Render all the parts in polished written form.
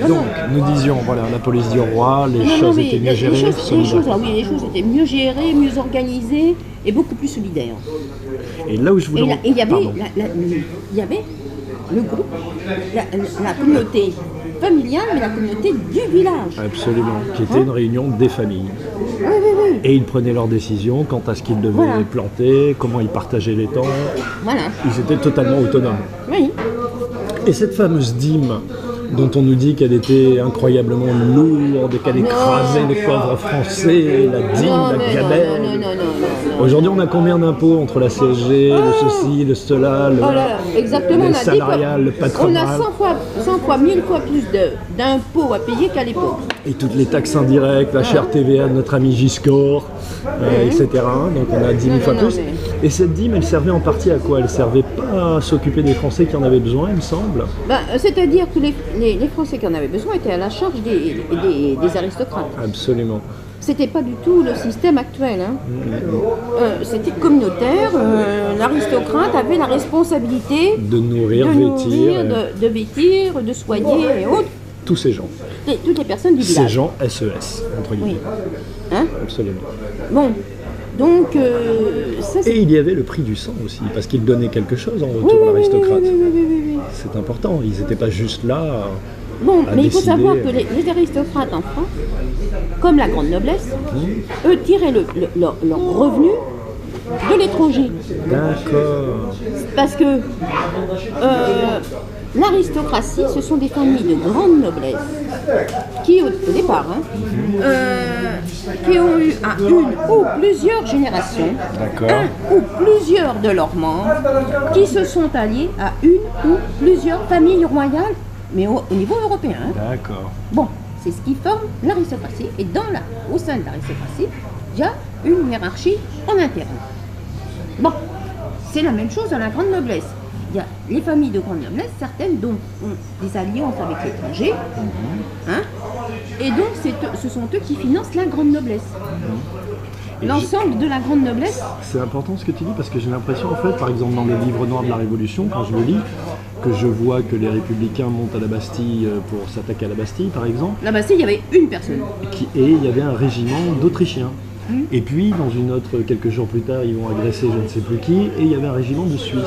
Donc, nous disions, voilà, la police du roi, les choses étaient mieux gérées, les choses étaient mieux gérées, mieux organisées et beaucoup plus solidaires. Et là où je voulais... Il y avait le groupe, la communauté familiale, mais la communauté du village. Absolument, qui était une réunion des familles. Oui. Et ils prenaient leurs décisions quant à ce qu'ils devaient planter, comment ils partageaient les temps. Voilà. Ils étaient totalement autonomes. Oui. Et cette fameuse dîme, dont on nous dit qu'elle était incroyablement lourde et qu'elle écrasait les pauvres Français, la dîme, la gamelle. Non. Aujourd'hui, on a combien d'impôts entre la CSG, le ceci, le cela, le salarial, le patronal? On a 100 fois, 1000 fois plus d'impôts à payer qu'à l'époque. Et toutes les taxes indirectes, la chère TVA de notre ami Giscard, etc. Donc on a 10 000 fois plus. Et cette dîme, elle servait en partie à quoi? Elle servait pas à s'occuper des Français qui en avaient besoin, il me semble. C'est-à-dire que les Français qui en avaient besoin étaient à la charge des aristocrates. Absolument. C'était pas du tout le système actuel. C'était communautaire. L'aristocrate avait la responsabilité de nourrir, de vêtir, de soigner et autres. Tous ces gens. Toutes les personnes du village. Ces gens SES, entre guillemets. Oui. Absolument. Bon. Donc, et il y avait le prix du sang aussi, parce qu'ils donnaient quelque chose en retour à l'aristocrate. Oui. C'est important, ils n'étaient pas juste là. Bon, mais il faut savoir que les aristocrates en France, comme la grande noblesse, eux tiraient leur revenu de l'étranger. D'accord. Parce que l'aristocratie, ce sont des familles de grande noblesse qui, au départ, qui ont eu une ou plusieurs générations, un ou plusieurs de leurs membres, qui se sont alliés à une ou plusieurs familles royales, mais au niveau européen. D'accord. Bon, c'est ce qui forme l'aristocratie, et au sein de l'aristocratie, il y a une hiérarchie en interne. Bon, c'est la même chose dans la grande noblesse. Il y a les familles de grande noblesse, certaines dont ont des alliances avec l'étranger, et donc ce sont eux qui financent la grande noblesse. L'ensemble de la grande noblesse. C'est important ce que tu dis, parce que j'ai l'impression, en fait, par exemple dans le livre noir de la Révolution, quand je le lis, que je vois que les républicains montent à la Bastille pour s'attaquer à la Bastille, par exemple. La Bastille, il y avait une personne. Et il y avait un régiment d'Autrichiens. Et puis, dans une autre, quelques jours plus tard, ils vont agresser je ne sais plus qui, et il y avait un régiment de Suisse.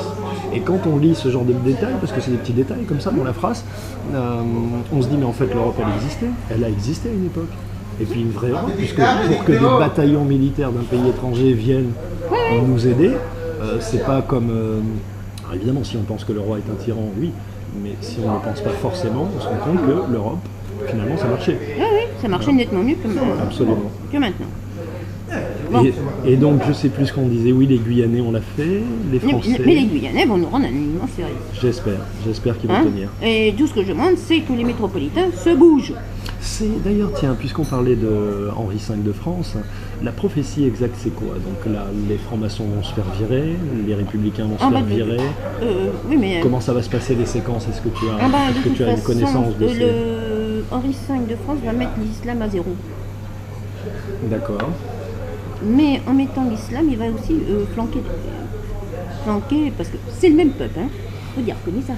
Et quand on lit ce genre de détails, parce que c'est des petits détails comme ça dans la phrase, on se dit, mais en fait, l'Europe, elle a existé à une époque. Et puis une vraie Europe, puisque pour que des bataillons militaires d'un pays étranger viennent nous aider, c'est pas comme... alors évidemment, si on pense que le roi est un tyran, oui, mais si on ne le pense pas forcément, on se rend compte que l'Europe, finalement, ça marchait. Oui, ça marchait nettement mieux que maintenant. Bon. Et donc, je sais plus ce qu'on disait, oui, les Guyanais, on l'a fait, les Français... Mais les Guyanais vont nous rendre un immense service. J'espère qu'ils vont tenir. Et tout ce que je demande, c'est que les métropolitains se bougent. C'est d'ailleurs, tiens, puisqu'on parlait de Henri V de France, la prophétie exacte c'est quoi? Donc là, les francs-maçons vont se faire virer, les républicains vont se faire virer. Oui, mais comment ça va se passer les séquences? Est-ce que tu as, une connaissance de Henri V de France va mettre l'islam à 0. D'accord. Mais en mettant l'islam, il va aussi flanquer, parce que c'est le même peuple. Il faut dire que les Arabes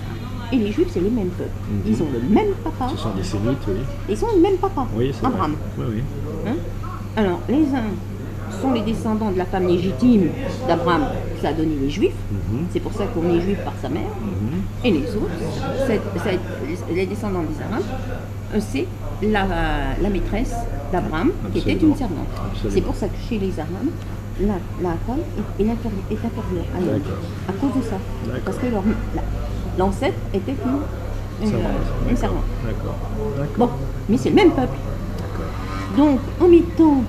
et les Juifs, c'est les mêmes peuples. Ils ont le même papa. Ce sont des Sémites, oui. Ils ont le même papa, oui, Abraham. Oui. Alors, les uns sont les descendants de la femme légitime d'Abraham, qui a donné les Juifs. C'est pour ça qu'on est Juif par sa mère. Et les autres, les descendants des Arabes, c'est la maîtresse d'Abraham, qui était une servante. C'est pour ça que chez les Arabes, la femme est inférieure à l'homme, à cause de ça. Parce que l'ancêtre était une servante. D'accord. Bon, mais c'est le même peuple. Donc, en mettant,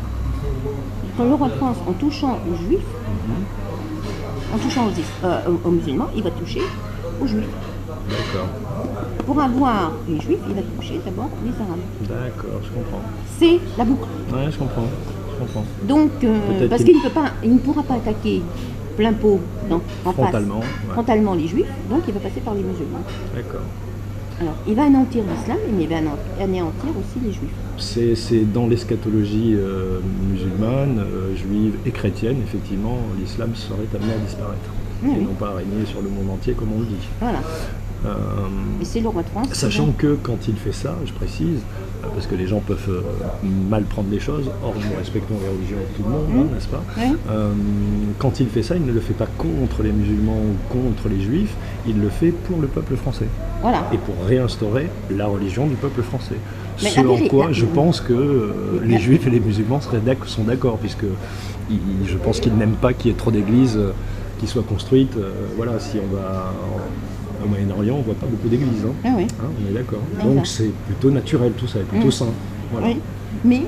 quand le roi de France, en touchant aux Juifs, en touchant aux musulmans, il va toucher aux Juifs. D'accord. Pour avoir les Juifs, il va toucher d'abord les Arabes. D'accord, je comprends. C'est la boucle. Ouais, je comprends. Donc, parce qu'il ne pourra pas attaquer plein pot frontalement les Juifs, donc il va passer par les musulmans. D'accord. Alors, il va anéantir l'islam, mais il va anéantir aussi les Juifs. C'est dans l'eschatologie musulmane, juive et chrétienne, effectivement, l'islam serait amené à disparaître. Et non pas à régner sur le monde entier, comme on le dit. Voilà. Et c'est le roi de France. Sachant que quand il fait ça, je précise, parce que les gens peuvent mal prendre les choses, or nous respectons les religions de tout le monde, n'est-ce pas? Quand il fait ça, il ne le fait pas contre les musulmans ou contre les juifs, il le fait pour le peuple français. Voilà. Et pour réinstaurer la religion du peuple français. Mais Ce en quoi je pense que les juifs et les musulmans sont d'accord, puisque je pense qu'ils n'aiment pas qu'il y ait trop d'églises qui soient construites. Voilà, si on va au Moyen-Orient, on ne voit pas beaucoup d'églises. Ah oui. On est d'accord. Donc c'est plutôt naturel tout ça, et plutôt sain. Voilà. Oui. Mais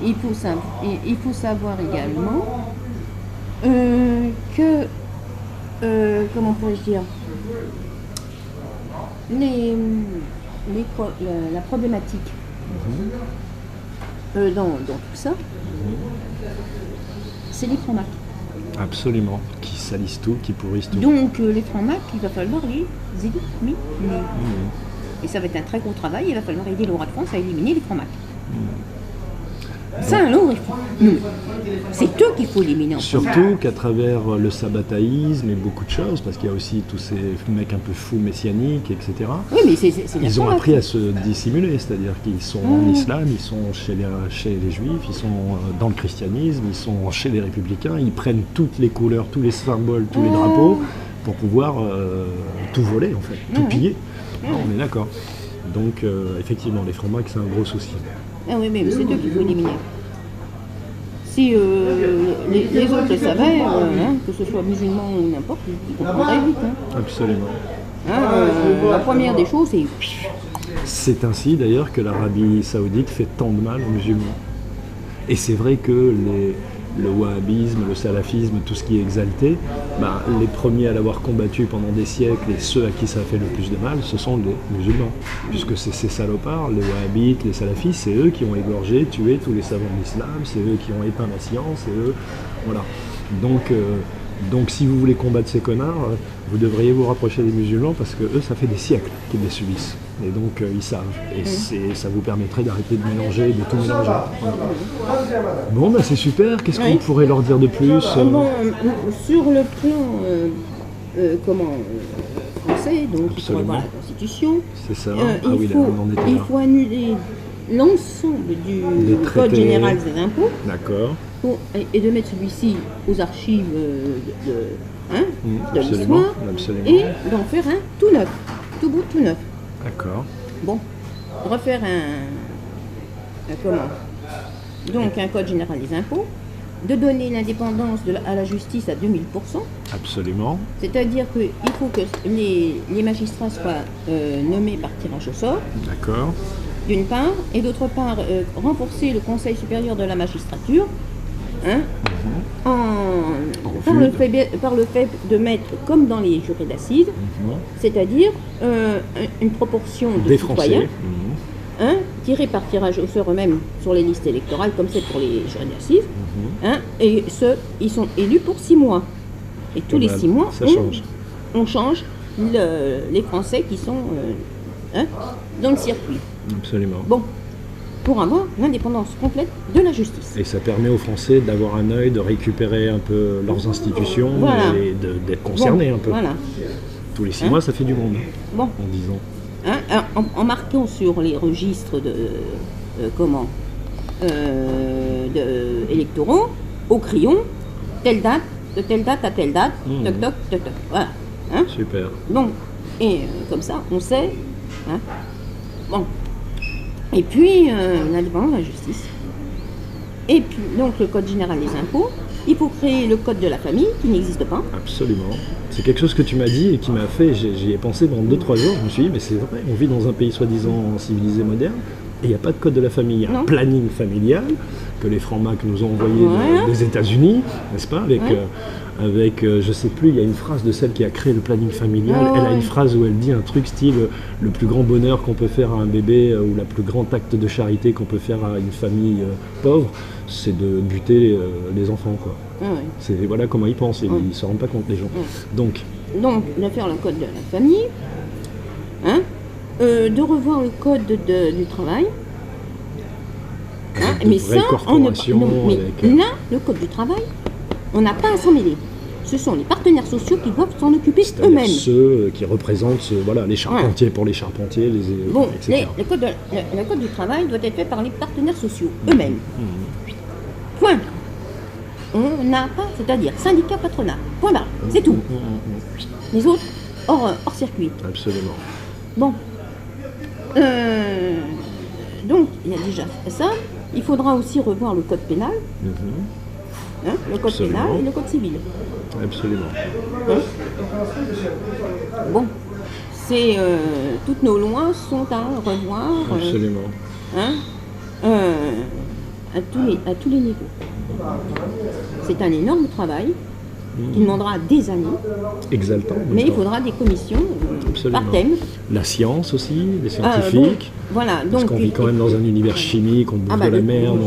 il faut savoir également que, comment pourrais-je dire, la problématique dans tout ça, c'est les francs-macs. Absolument, qui salissent tout, qui pourrissent tout. Donc les francs-macs, il va falloir les éliminer. Et ça va être un très gros travail, il va falloir aider le roi de France à éliminer les francs-macs. Ça alors, c'est eux qu'il faut éliminer. Surtout qu'à travers le sabbataïsme et beaucoup de choses, parce qu'il y a aussi tous ces mecs un peu fous messianiques, etc. Oui, mais ils ont appris à se dissimuler, c'est-à-dire qu'ils sont en islam, ils sont chez les juifs, ils sont dans le christianisme, ils sont chez les républicains, ils prennent toutes les couleurs, tous les symboles, tous les drapeaux, pour pouvoir tout voler en fait, tout piller. On est d'accord. Donc effectivement, les francs-macs, c'est un gros souci. Ah oui, mais c'est eux qu'il faut éliminer. Si les autres le savaient, que ce soit musulmans ou n'importe, ils comprendraient vite. Absolument. La première des choses, c'est... C'est ainsi d'ailleurs que l'Arabie Saoudite fait tant de mal aux musulmans. Et c'est vrai que le wahhabisme, le salafisme, tout ce qui est exalté, les premiers à l'avoir combattu pendant des siècles et ceux à qui ça a fait le plus de mal, ce sont les musulmans. Puisque c'est ces salopards, les wahhabites, les salafistes, c'est eux qui ont égorgé, tué tous les savants de l'islam, c'est eux qui ont éteint la science, c'est eux... Voilà. Donc si vous voulez combattre ces connards, vous devriez vous rapprocher des musulmans parce que eux, ça fait des siècles qu'ils les subissent. Et donc ils savent. Et ça vous permettrait d'arrêter de mélanger, de tout mélanger. Bon, c'est super. Qu'est-ce qu'on pourrait leur dire de plus sur le plan français, donc il faut avoir la Constitution. C'est ça. Il faut annuler l'ensemble du Code général des impôts. D'accord. Et de mettre celui-ci aux archives de l'histoire et d'en faire un tout neuf, tout beau, tout neuf. D'accord. Bon, refaire donc un code général des impôts, de donner l'indépendance à la justice à 2000%. Absolument. C'est-à-dire qu'il faut que les magistrats soient nommés par tirage au sort. D'accord. D'une part, et d'autre part, renforcer le Conseil supérieur de la magistrature. Par le fait de mettre, comme dans les jurés d'assises, c'est-à-dire une proportion de citoyens tirés par tirage au sort eux-mêmes sur les listes électorales, comme c'est pour les jurés d'assises, et ils sont élus pour 6 mois. Et tous les 6 mois, on change les Français qui sont dans le circuit. Absolument. Bon. Pour avoir l'indépendance complète de la justice. Et ça permet aux Français d'avoir un œil, de récupérer un peu leurs institutions et d'être concernés un peu. Voilà. Tous les 6 mois, ça fait du monde, en disant. En marquant sur les registres électoraux, au crayon, telle date, de telle date à telle date, toc toc, toc toc. Voilà. Super. Donc, et comme ça, on sait. Bon. Et puis, l'indépendance de la justice. Et puis, donc, le Code général des impôts. Il faut créer le Code de la famille, qui n'existe pas. Absolument. C'est quelque chose que tu m'as dit et qui m'a fait... J'y ai pensé pendant 2-3 jours. Je me suis dit, mais c'est vrai, on vit dans un pays soi-disant civilisé, moderne, et il n'y a pas de Code de la famille. Il y a un planning familial que les francs-macs nous ont envoyé des États-Unis, n'est-ce pas, avec je sais plus, il y a une phrase de celle qui a créé le planning familial. Elle a une phrase où elle dit un truc style le plus grand bonheur qu'on peut faire à un bébé ou la plus grand acte de charité qu'on peut faire à une famille pauvre, c'est de buter les enfants, quoi. C'est, voilà comment ils pensent, ils ne se rendent pas compte, les gens. Donc, de faire le code de la famille, de revoir le code du travail. Mais ça, là, le code du travail, on n'a pas à s'en mêler. ce sont les partenaires sociaux qui doivent s'en occuper C'est-à-dire eux-mêmes. ceux qui représentent voilà, les charpentiers pour les charpentiers, Bon, etc. le code du travail doit être fait par les partenaires sociaux eux-mêmes. Point. On n'a pas, c'est-à-dire syndicat, patronat. Point barre. C'est tout. Les autres, hors circuit. Absolument. Bon. Donc, il y a déjà ça. Il faudra aussi revoir le code pénal. Hein, le code Absolument. pénal et le code civil. Absolument. Bon. C'est toutes nos lois sont à revoir. Absolument. Hein, à tous les niveaux. C'est un énorme travail qui demandera des années, Exaltant. en même mais il temps. faudra des commissions Absolument. par thème. La science aussi, les Bon, scientifiques. voilà, Parce donc qu'on vit quand même dans un univers chimique, on bouffe bah, de la le- merde,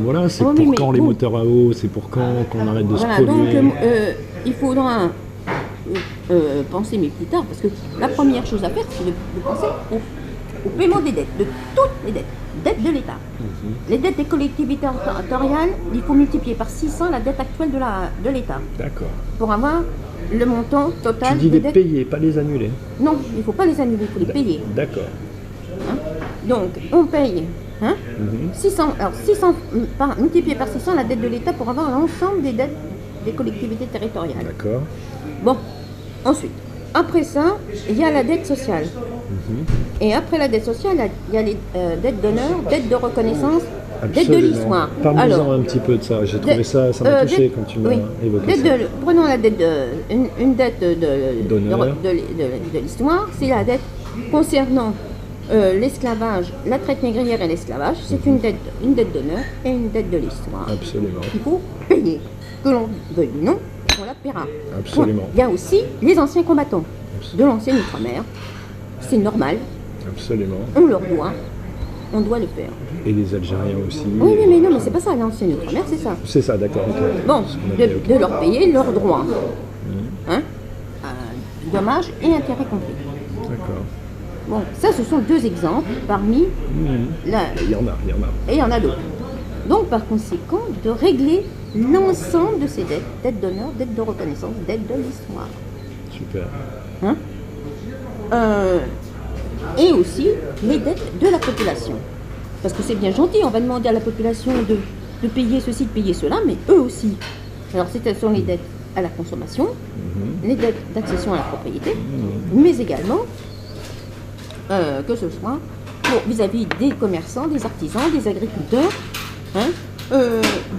voilà, c'est Ah oui, pour mais quand les bon. moteurs à eau, c'est pour quand qu'on arrête de voilà, se donc polluer. il faudra penser, mais plus tard, parce que la première chose à faire, c'est de penser au paiement des dettes, de toutes les dettes de l'État. Les dettes des collectivités territoriales, il faut multiplier par 600 la dette actuelle de l'État D'accord. pour avoir le montant Tu total dis des les dettes. payer, pas les annuler. Non, il ne faut pas les annuler, il faut les payer. D'accord. Donc, on paye 600, alors 600 multiplié par 600 la dette de l'État pour avoir l'ensemble des dettes des collectivités territoriales. D'accord. Bon, ensuite, après ça, il y a la dette sociale. Et après la dette sociale, il y a les dettes d'honneur, dettes de reconnaissance, dettes de l'histoire. Parle-nous-en un petit peu de ça. J'ai trouvé ça m'a touché quand tu m'as évoqué dette ça. prenons la dette une dette D'honneur. de l'histoire, c'est la dette concernant l'esclavage, la traite négrière et l'esclavage. C'est une dette d'honneur et une dette de l'histoire. Absolument. Il faut payer. Que l'on veuille ou non, on la paiera. Absolument. Il y a aussi les anciens combattants de l'ancienne Outre-mer. C'est normal, Absolument. on leur doit, on doit le faire. Et les Algériens aussi. Oui, mais non, mais c'est pas ça, l'ancienne Outre-mer, c'est ça. C'est ça, d'accord. ok. Bon, Ce qu'on appelle, ok. de leur payer leurs droits. Hein, dommages et intérêts compris. D'accord. Bon, ça, ce sont deux exemples parmi la... Il y en a, il y en a. Et il y en a d'autres. Donc, par conséquent, de régler l'ensemble de ces dettes, dettes d'honneur, dettes de reconnaissance, dettes de l'histoire. Super. Hein, et aussi les dettes de la population. Parce que c'est bien gentil, on va demander à la population de payer ceci, de payer cela, mais eux aussi. Alors, ce sont les dettes à la consommation, les dettes d'accession à la propriété, mais également que ce soit vis-à-vis des commerçants, des artisans, des agriculteurs,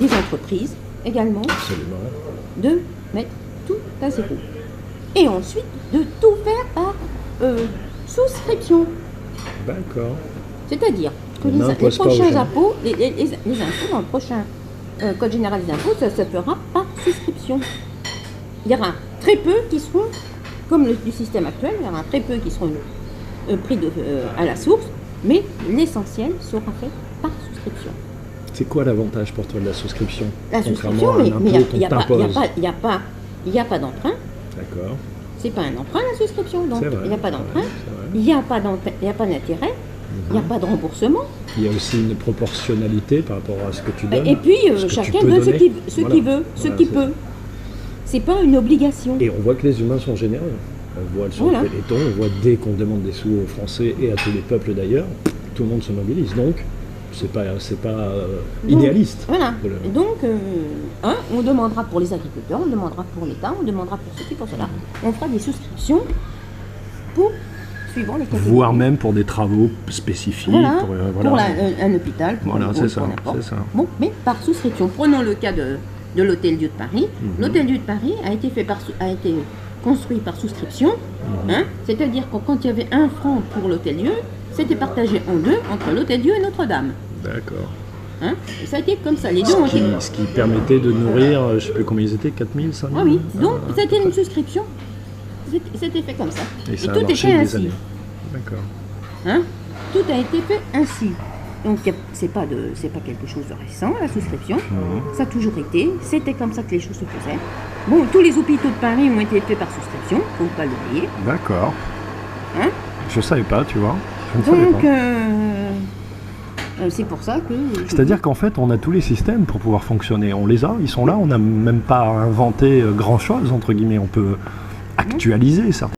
des entreprises également, Absolument. de mettre tout à zéro. Et ensuite, de tout faire par souscription. D'accord. C'est-à-dire que On les n'impose pas aux prochains gens. impôts, les impôts dans le prochain Code général des impôts, ça se fera par souscription. Il y aura très peu qui seront, comme du système actuel, il y aura très peu qui seront pris à la source, mais l'essentiel sera fait par souscription. C'est quoi l'avantage pour toi de la souscription? La Contrairement souscription, à un mais impôt il n'y qu'on t'impose. a pas d'emprunt. D'accord. C'est pas un emprunt la souscription, donc C'est vrai. il n'y a pas d'emprunt, Ouais, c'est vrai. il n'y a pas d'intérêt, il n'y a pas de remboursement. Il y a aussi une proportionnalité par rapport à ce que tu donnes. Et puis ce que chacun tu peux donne ce donner. qu'il Voilà. veut, ce Voilà, qu'il c'est peut. ça. C'est pas une obligation. Et on voit que les humains sont généreux. On voit sur Voilà. le Téléthon, on voit dès qu'on demande des sous aux Français et à tous les peuples d'ailleurs, tout le monde se mobilise. Donc, c'est pas idéaliste. Voilà. Voilà. Et donc, on demandera pour les agriculteurs, on demandera pour l'État, on demandera pour ceci, pour cela. On fera des souscriptions pour suivant les catégories. Voire même pour des travaux spécifiques. Voilà, Voilà. pour un hôpital, pour, Voilà, pour- c'est ça, pour n'importe. c'est ça. Bon, mais par souscription. Prenons le cas de l'Hôtel-Dieu de Paris. L'Hôtel-Dieu de Paris a été construit par souscription, c'est-à-dire que quand il y avait 1 franc pour l'Hôtel-Dieu, c'était partagé en deux entre l'Hôtel-Dieu et Notre-Dame. D'accord. Et ça a été comme ça. Les deux ont été. Ce qui permettait de nourrir, je ne sais plus combien ils étaient, 4000, 5000 Ah oui, donc c'était une souscription. C'était fait comme ça. Et ça a tout marché était des ainsi. années. D'accord. Tout a été fait ainsi. Donc c'est pas quelque chose de récent, la souscription. Ça a toujours été. C'était comme ça que les choses se faisaient. Bon, tous les hôpitaux de Paris ont été faits par souscription, faut pas l'oublier. D'accord. Hein Je ne savais pas, tu vois. Je ne savais Donc, pas. C'est pour ça que... C'est-à-dire qu'en fait, on a tous les systèmes pour pouvoir fonctionner. On les a, ils sont là, on n'a même pas inventé grand-chose, entre guillemets. On peut actualiser certains.